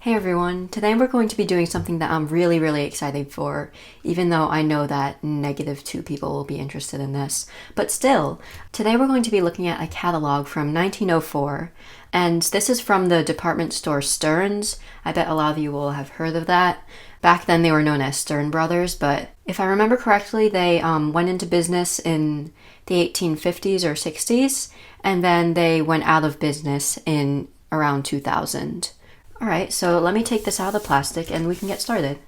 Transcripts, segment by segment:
Hey everyone, today we're going to be doing something that I'm really excited for, even though I know that -2 people will be interested in this. But still, today we're going to be looking at a catalog from 1904, and this is from the department store Stearns. I bet a lot of you will have heard of that. Back then they were known as Stern Brothers, but if I remember correctly, they went into business in the 1850s or 60s, and then they went out of business in around 2000. Alright, so let me take this out of the plastic and we can get started.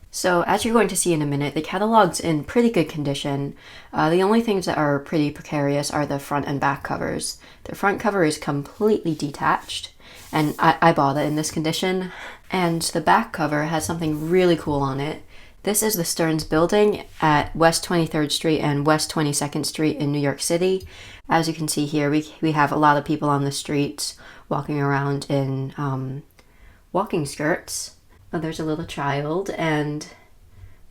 So as you're going to see in a minute, the catalog's in pretty good condition. The only things that are pretty precarious are the front and back covers. The front cover is completely detached, and I bought it in this condition. And the back cover has something really cool on it. This is the Stearns building at West 23rd Street and West 22nd Street in New York City. As you can see here, we have a lot of people on the streets walking around in walking skirts. Oh, there's a little child, and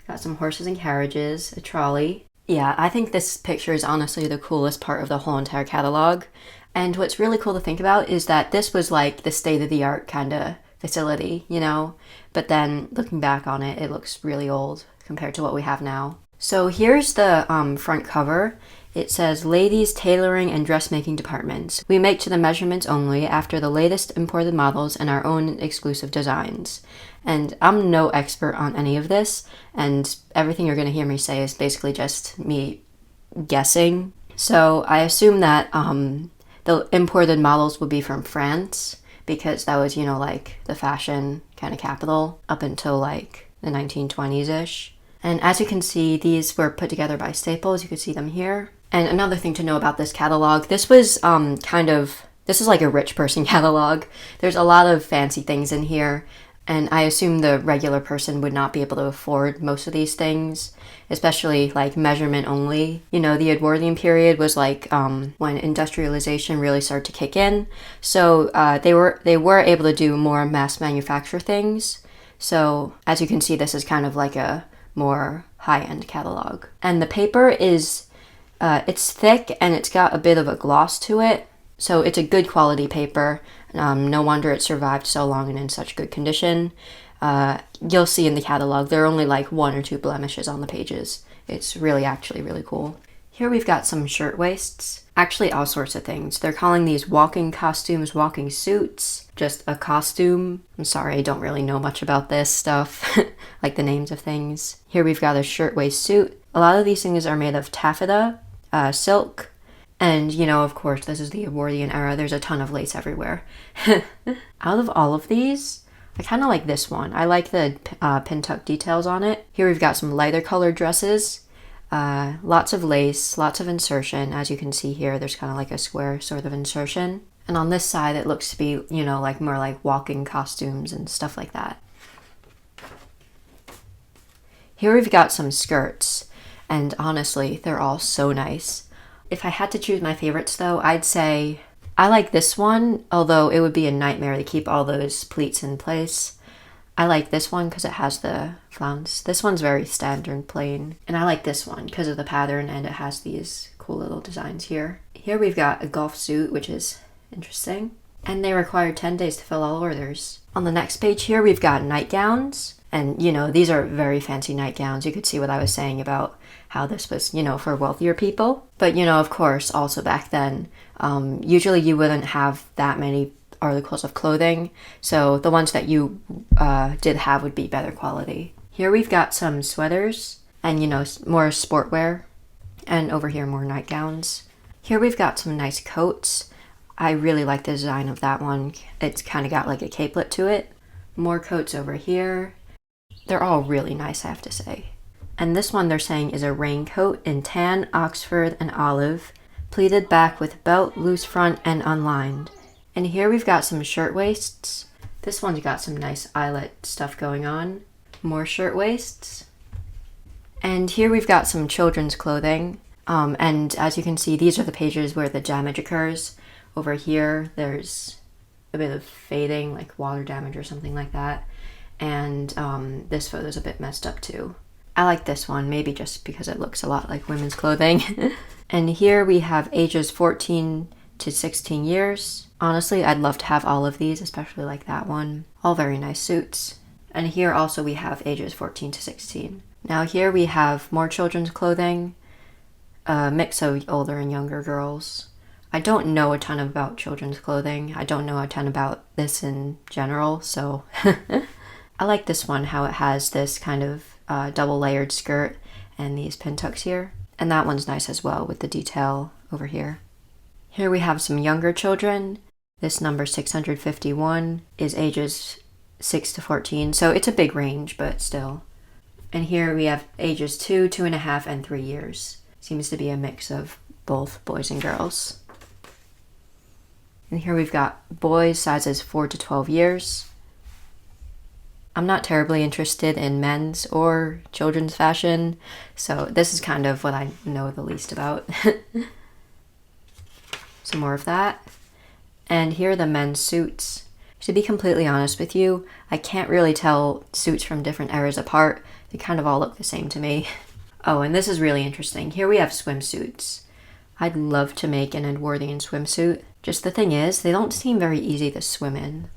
got some horses and carriages, a trolley. Yeah, I think this picture is honestly the coolest part of the whole entire catalog. And what's really cool to think about is that this was like the state-of-the-art kind of facility, you know? But then looking back on it, it looks really old compared to what we have now. So here's the front cover. It says, Ladies Tailoring and Dressmaking Departments. We make to the measurements only after the latest imported models and our own exclusive designs. And I'm no expert on any of this, and everything you're going to hear me say is basically just me guessing. So I assume that the imported models would be from France, because that was, you know, like the fashion kind of capital up until like the 1920s-ish. And as you can see, these were put together by Staples. You can see them here. And another thing to know about this catalog, this was this is like a rich person catalog. There's a lot of fancy things in here, and I assume the regular person would not be able to afford most of these things, especially like measurement only. You know, the Edwardian period was like when industrialization really started to kick in. So they were able to do more mass manufacture things. So as you can see, this is kind of like a more high-end catalog. And the paper is it's thick and it's got a bit of a gloss to it, so it's a good quality paper. No wonder it survived so long and in such good condition. You'll see in the catalog there are only like 1 or 2 blemishes on the pages. It's actually really cool. Here we've got some shirtwaists. Actually all sorts of things. They're calling these walking costumes, walking suits, just a costume. I'm sorry, I don't really know much about this stuff, like the names of things. Here we've got a shirtwaist suit. A lot of these things are made of taffeta, silk, and, you know, of course, this is the Edwardian era. There's a ton of lace everywhere. Out of all of these, I kind of like this one. I like the pin tuck details on it. Here we've got some lighter colored dresses, lots of lace, lots of insertion. As you can see here, there's kind of like a square sort of insertion. And on this side, it looks to be, you know, like more like walking costumes and stuff like that. Here we've got some skirts, and honestly, they're all so nice. If I had to choose my favorites though, I'd say I like this one, although it would be a nightmare to keep all those pleats in place. I like this one because it has the flounce. This one's very standard plain. And I like this one because of the pattern, and it has these cool little designs here. Here we've got a golf suit, which is interesting. And they require 10 days to fill all orders. On the next page here, we've got nightgowns. And, you know, these are very fancy nightgowns. You could see what I was saying about how this was, you know, for wealthier people. But, you know, of course, also back then, usually you wouldn't have that many articles of clothing. So the ones that you did have would be better quality. Here we've got some sweaters and, you know, more sportwear. And over here, more nightgowns. Here we've got some nice coats. I really like the design of that one. It's kind of got like a capelet to it. More coats over here. They're all really nice, I have to say. And this one they're saying is a raincoat in tan, Oxford, and olive, pleated back with belt, loose front, and unlined. And here we've got some shirtwaists. This one's got some nice eyelet stuff going on. More shirtwaists. And here we've got some children's clothing. And as you can see, these are the pages where the damage occurs. Over here, there's a bit of fading, like water damage or something like that. And this photo's a bit messed up too. I like this one, maybe just because it looks a lot like women's clothing. And here we have ages 14 to 16 years. Honestly, I'd love to have all of these, especially like that one. All very nice suits. And here also we have ages 14 to 16. Now here we have more children's clothing, a mix of older and younger girls. I don't know a ton about children's clothing. I don't know a ton about this in general, so I like this one, how it has this kind of double layered skirt and these pin tucks here. And that one's nice as well with the detail over here. Here we have some younger children. This number 651 is ages 6 to 14, so it's a big range, but still. And here we have ages 2, 2.5, and 3 years. Seems to be a mix of both boys and girls. And here we've got boys sizes 4 to 12 years. I'm not terribly interested in men's or children's fashion, so this is kind of what I know the least about. Some more of that. And here are the men's suits. To be completely honest with you, I can't really tell suits from different eras apart. They kind of all look the same to me. Oh, and this is really interesting. Here we have swimsuits. I'd love to make an Edwardian swimsuit. Just the thing is, they don't seem very easy to swim in.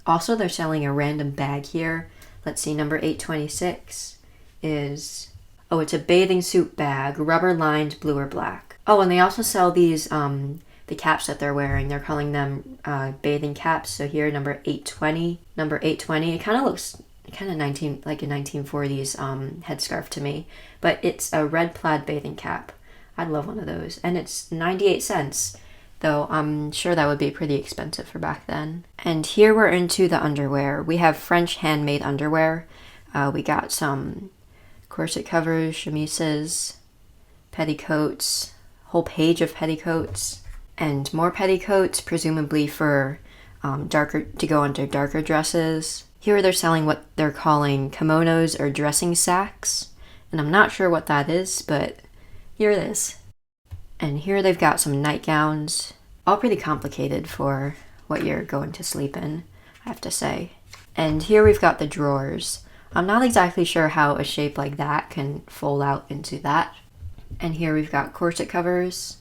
Also, they're selling a random bag here. Let's see, number 826 is... Oh, it's a bathing suit bag, rubber lined blue or black. Oh, and they also sell these, the caps that they're wearing. They're calling them bathing caps. So here, number 820. Number 820, it kind of looks kind of like a 1940s headscarf to me. But it's a red plaid bathing cap. I'd love one of those. And it's 98 cents. Though I'm sure that would be pretty expensive for back then. And here we're into the underwear. We have French handmade underwear. We got some corset covers, chemises, petticoats, whole page of petticoats, and more petticoats, presumably for to go under darker dresses. Here they're selling what they're calling kimonos or dressing sacks, and I'm not sure what that is, but here it is. And here they've got some nightgowns, all pretty complicated for what you're going to sleep in, I have to say. And here we've got the drawers. I'm not exactly sure how a shape like that can fold out into that. And here we've got corset covers.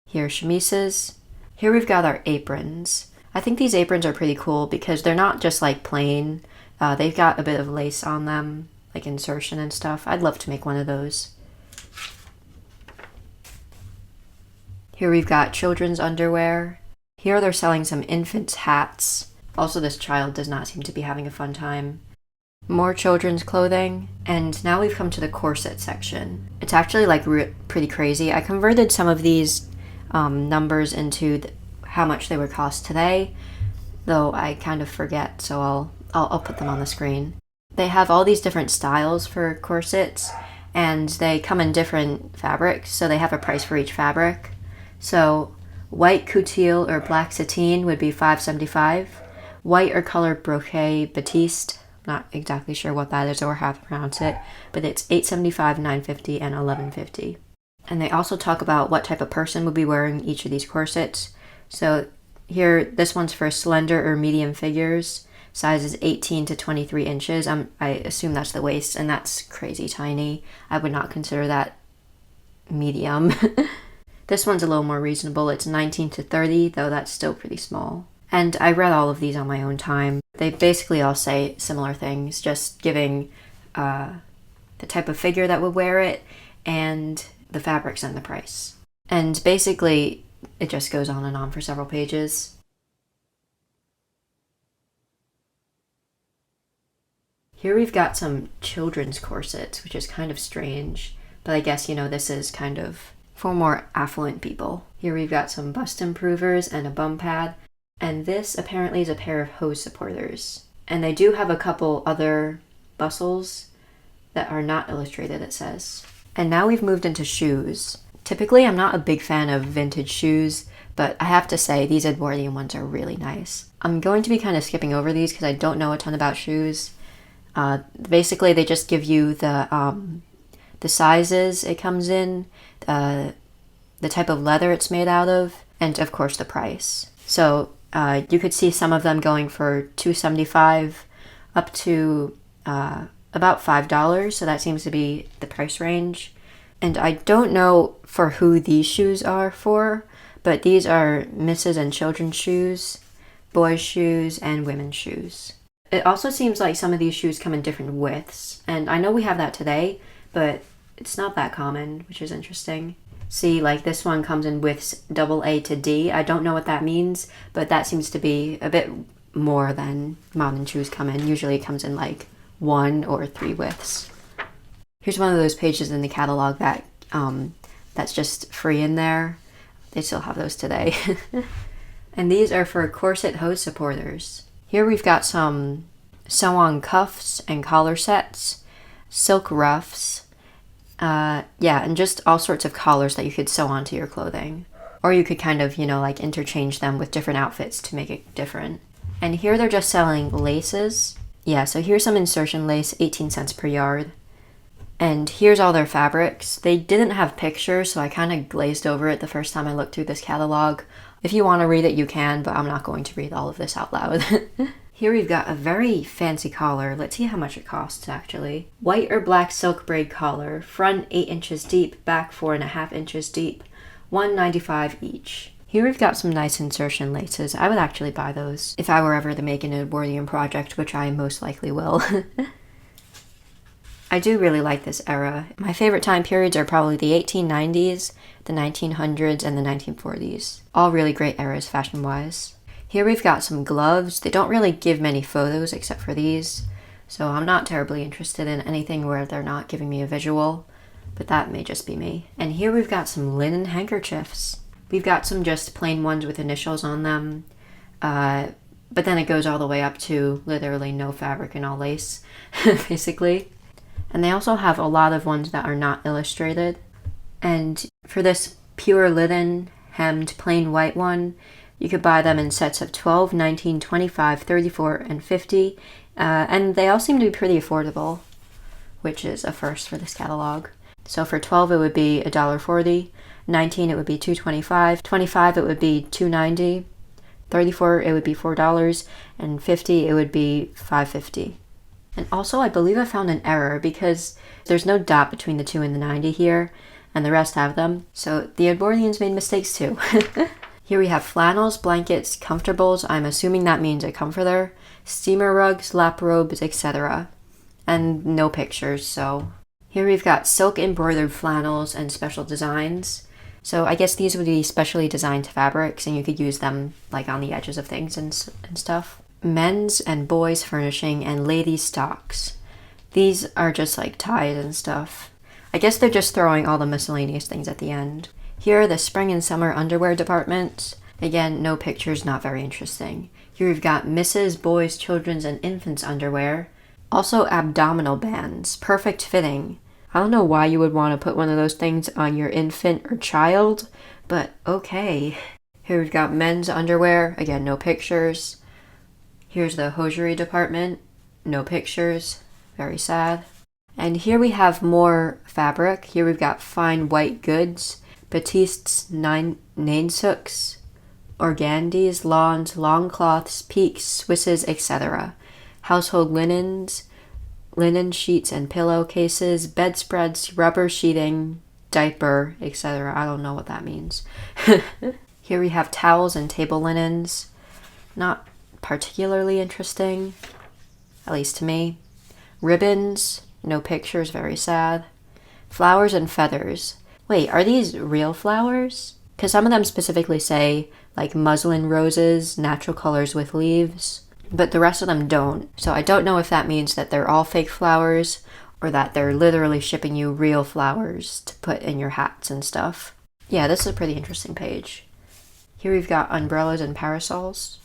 Here chemises. Here we've got our aprons. I think these aprons are pretty cool because they're not just like plain. They've got a bit of lace on them, like insertion and stuff. I'd love to make one of those. Here we've got children's underwear. Here they're selling some infants' hats. Also, this child does not seem to be having a fun time. More children's clothing. And now we've come to the corset section. It's actually like pretty crazy. I converted some of these numbers into how much they would cost today, though I kind of forget, so I'll put them on the screen. They have all these different styles for corsets, and they come in different fabrics, so they have a price for each fabric. So white coutil or black sateen would be $5.75. White or colored brochet batiste, not exactly sure what that is or how to pronounce it, but it's $8.75, $9.50, and $11.50. And they also talk about what type of person would be wearing each of these corsets. So here, this one's for slender or medium figures. Size is 18 to 23 inches. I assume that's the waist, and that's crazy tiny. I would not consider that medium. This one's a little more reasonable. It's 19 to 30, though that's still pretty small. And I read all of these on my own time. They basically all say similar things, just giving the type of figure that would wear it and the fabrics and the price. And basically, it just goes on and on for several pages. Here we've got some children's corsets, which is kind of strange, but I guess, this is kind of for more affluent people. Here we've got some bust improvers and a bum pad, and this apparently is a pair of hose supporters. And they do have a couple other bustles that are not illustrated, it says. And now we've moved into shoes. Typically, I'm not a big fan of vintage shoes, but I have to say these Edwardian ones are really nice. I'm going to be kind of skipping over these because I don't know a ton about shoes. Basically, they just give you the sizes it comes in, the type of leather it's made out of, and of course the price. So you could see some of them going for $2.75 up to about $5, so that seems to be the price range. And I don't know for who these shoes are for, but these are Mrs. and children's shoes, boys' shoes, and women's shoes. It also seems like some of these shoes come in different widths, and I know we have that today, but it's not that common, which is interesting. See, like this one comes in widths AA to D. I don't know what that means, but that seems to be a bit more than modern shoes come in. Usually it comes in like 1 or 3 widths. Here's one of those pages in the catalog that that's just free in there. They still have those today. And these are for corset hose supporters. Here we've got some sew-on cuffs and collar sets, silk ruffs, and just all sorts of collars that you could sew onto your clothing. Or you could kind of, like interchange them with different outfits to make it different. And here they're just selling laces. Yeah, so here's some insertion lace, 18 cents per yard. And here's all their fabrics. They didn't have pictures, so I kind of glazed over it the first time I looked through this catalog. If you want to read it, you can, but I'm not going to read all of this out loud. Here we've got a very fancy collar. Let's see how much it costs, actually. White or black silk braid collar, front 8 inches deep, back 4.5 inches deep, $1.95 each. Here we've got some nice insertion laces. I would actually buy those if I were ever to make an Edwardian project, which I most likely will. I do really like this era. My favorite time periods are probably the 1890s, the 1900s, and the 1940s. All really great eras fashion-wise. Here we've got some gloves. They don't really give many photos except for these, so I'm not terribly interested in anything where they're not giving me a visual, but that may just be me. And here we've got some linen handkerchiefs. We've got some just plain ones with initials on them, but then it goes all the way up to literally no fabric and all lace, basically. And they also have a lot of ones that are not illustrated. And for this pure linen hemmed plain white one, you could buy them in sets of 12, 19, 25, 34, and 50. And they all seem to be pretty affordable, which is a first for this catalog. So for 12 it would be $1.40, 19 it would be $2.25, 25 it would be $2.90, 34 it would be $4, and 50 it would be $5.50. And also, I believe I found an error because there's no dot between the 2 and the 90 here, and the rest have them. So the Edwardians made mistakes too. Here we have flannels, blankets, comfortables, I'm assuming that means a comforter, steamer rugs, lap robes, etc. And no pictures, so. Here we've got silk embroidered flannels and special designs. So I guess these would be specially designed fabrics, and you could use them like on the edges of things and stuff. Men's and boys furnishing and ladies stocks. These are just like ties and stuff. I guess they're just throwing all the miscellaneous things at the end. Here are the spring and summer underwear departments. Again, no pictures, not very interesting. Here we've got Mrs., boys, children's, and infants underwear. Also abdominal bands, perfect fitting. I don't know why you would want to put one of those things on your infant or child, but okay. Here we've got men's underwear. Again, no pictures. Here's the hosiery department. No pictures. Very sad. And here we have more fabric. Here we've got fine white goods, batistes, nainsuks, organdys, lawns, long cloths, peaks, swisses, etc. Household linens, linen sheets and pillowcases, bedspreads, rubber sheeting, diaper, etc. I don't know what that means. Here we have towels and table linens. Not particularly interesting, at least to me. Ribbons, no pictures, very sad. Flowers and feathers. Wait, are these real flowers? Because some of them specifically say like muslin roses, natural colors with leaves, but the rest of them don't. So I don't know if that means that they're all fake flowers or that they're literally shipping you real flowers to put in your hats and stuff. Yeah, this is a pretty interesting page. Here we've got umbrellas and parasols.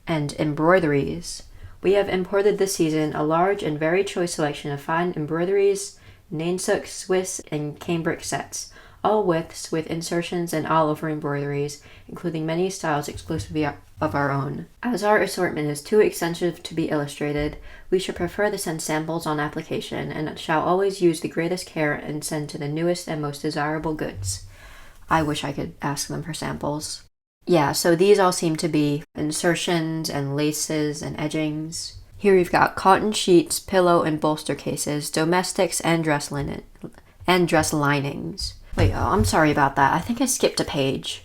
And embroideries. We have imported this season a large and very choice selection of fine embroideries, nainsook, Swiss, and cambric sets, all widths with insertions and all over embroideries, including many styles exclusively of our own. As our assortment is too extensive to be illustrated, we should prefer to send samples on application and shall always use the greatest care and send to the newest and most desirable goods. I wish I could ask them for samples. Yeah, so these all seem to be insertions and laces and edgings. Here we've got cotton sheets, pillow and bolster cases, domestics and dress linen. and dress linings. Wait, oh, I'm sorry about that. I think I skipped a page.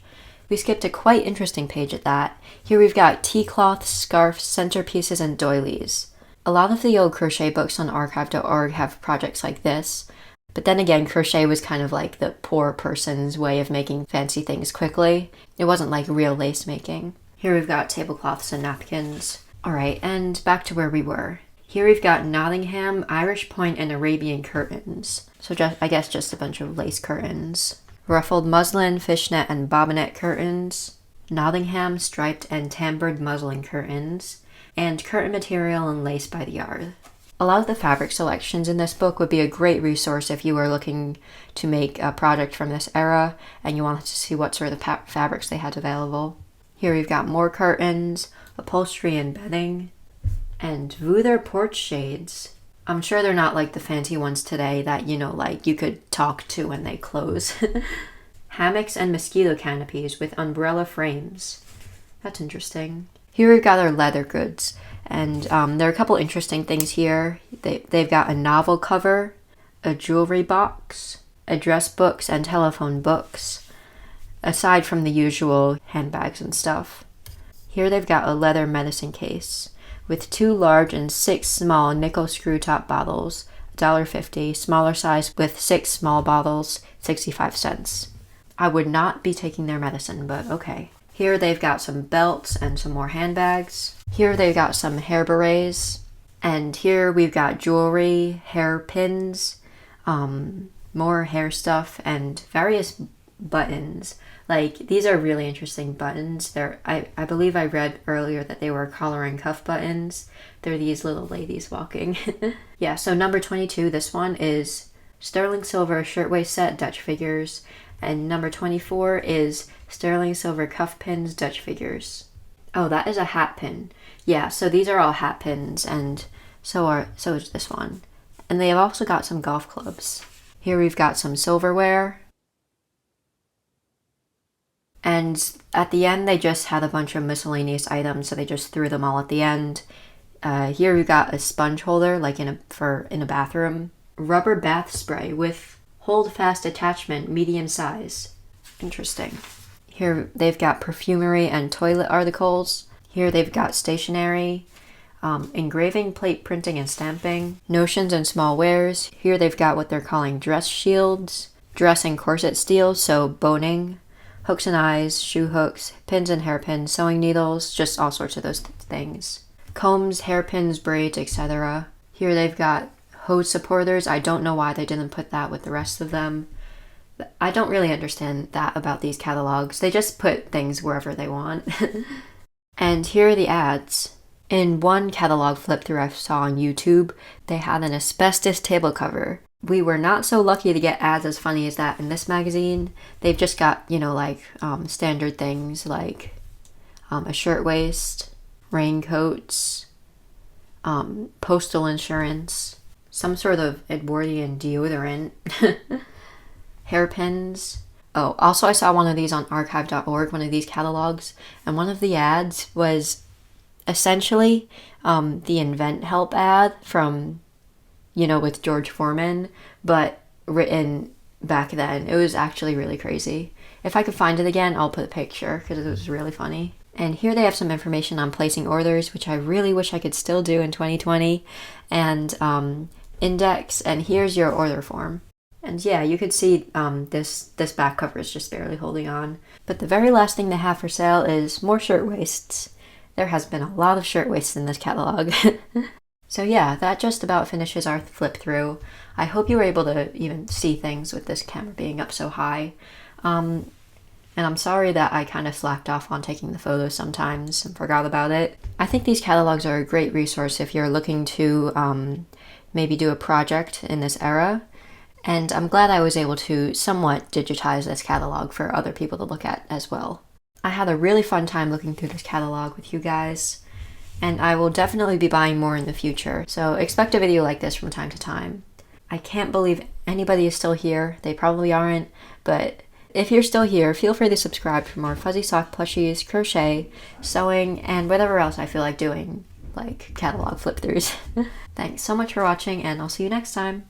We skipped a quite interesting page at that. Here we've got tea cloths, scarves, centerpieces, and doilies. A lot of the old crochet books on archive.org have projects like this, but then again, crochet was kind of like the poor person's way of making fancy things quickly. It wasn't like real lace making. Here we've got tablecloths and napkins. Alright, and back to where we were. Here we've got Nottingham, Irish point, and Arabian curtains. So I guess just a bunch of lace curtains. Ruffled muslin, fishnet, and bobbinet curtains. Nottingham striped and tamboured muslin curtains. And curtain material and lace by the yard. A lot of the fabric selections in this book would be a great resource if you were looking to make a project from this era and you wanted to see what sort of fabrics they had available. Here we've got more curtains, upholstery and bedding, and Vouther porch shades. I'm sure they're not like the fancy ones today that, you know, like you could talk to when they close. Hammocks and mosquito canopies with umbrella frames. That's interesting. Here we've got our leather goods, and there are a couple interesting things here. They've got a novel cover, a jewelry box, address books, and telephone books, aside from the usual handbags and stuff. Here they've got a leather medicine case with 2 large and 6 small nickel screw top bottles, $1.50, smaller size with 6 small bottles, 65 cents. I would not be taking their medicine, but okay. Here they've got some belts and some more handbags. Here they've got some hair berets. And here we've got jewelry, hair pins, more hair stuff, and various buttons. Like, these are really interesting buttons. I believe I read earlier that they were collar and cuff buttons. They're these little ladies walking. Yeah, so number 22, this one is sterling silver shirtwaist set, Dutch figures. And number 24 is sterling silver cuff pins, Dutch figures. Oh, that is a hat pin. Yeah, so these are all hat pins, and so is this one. And they have also got some golf clubs. Here we've got some silverware. And at the end, they just had a bunch of miscellaneous items, so they just threw them all at the end. Here we've got a sponge holder, like in a bathroom. Rubber bath spray with hold fast attachment, medium size. Interesting. Here they've got perfumery and toilet articles. Here they've got stationery, engraving, plate printing, and stamping, notions and small wares. Here they've got what they're calling dress shields, dress and corset steel, so boning, hooks and eyes, shoe hooks, pins and hairpins, sewing needles, just all sorts of those things. Combs, hairpins, braids, etc. Here they've got hose supporters. I don't know why they didn't put that with the rest of them. I don't really understand that about these catalogs. They just put things wherever they want. And here are the ads. In one catalog flip through I saw on YouTube, they had an asbestos table cover. We were not so lucky to get ads as funny as that in this magazine. They've just got, you know, like standard things like a shirtwaist, raincoats, postal insurance, some sort of Edwardian deodorant, hairpins. Oh, also I saw one of these on archive.org, one of these catalogs, and one of the ads was essentially the Invent Help ad from, you know, with George Foreman, but written back then. It was actually really crazy. If I could find it again, I'll put a picture because it was really funny. And here they have some information on placing orders, which I really wish I could still do in 2020, and index, and here's your order form. And yeah, you could see this back cover is just barely holding on. But the very last thing they have for sale is more shirtwaists. There has been a lot of shirtwaists in this catalog. So yeah, that just about finishes our flip through. I hope you were able to even see things with this camera being up so high. And I'm sorry that I kind of slacked off on taking the photos sometimes and forgot about it. I think these catalogs are a great resource if you're looking to maybe do a project in this era. And I'm glad I was able to somewhat digitize this catalog for other people to look at as well. I had a really fun time looking through this catalog with you guys, and I will definitely be buying more in the future, so expect a video like this from time to time. I can't believe anybody is still here. They probably aren't, but if you're still here, feel free to subscribe for more fuzzy sock plushies, crochet, sewing, and whatever else I feel like doing, like catalog flip-throughs. Thanks so much for watching, and I'll see you next time.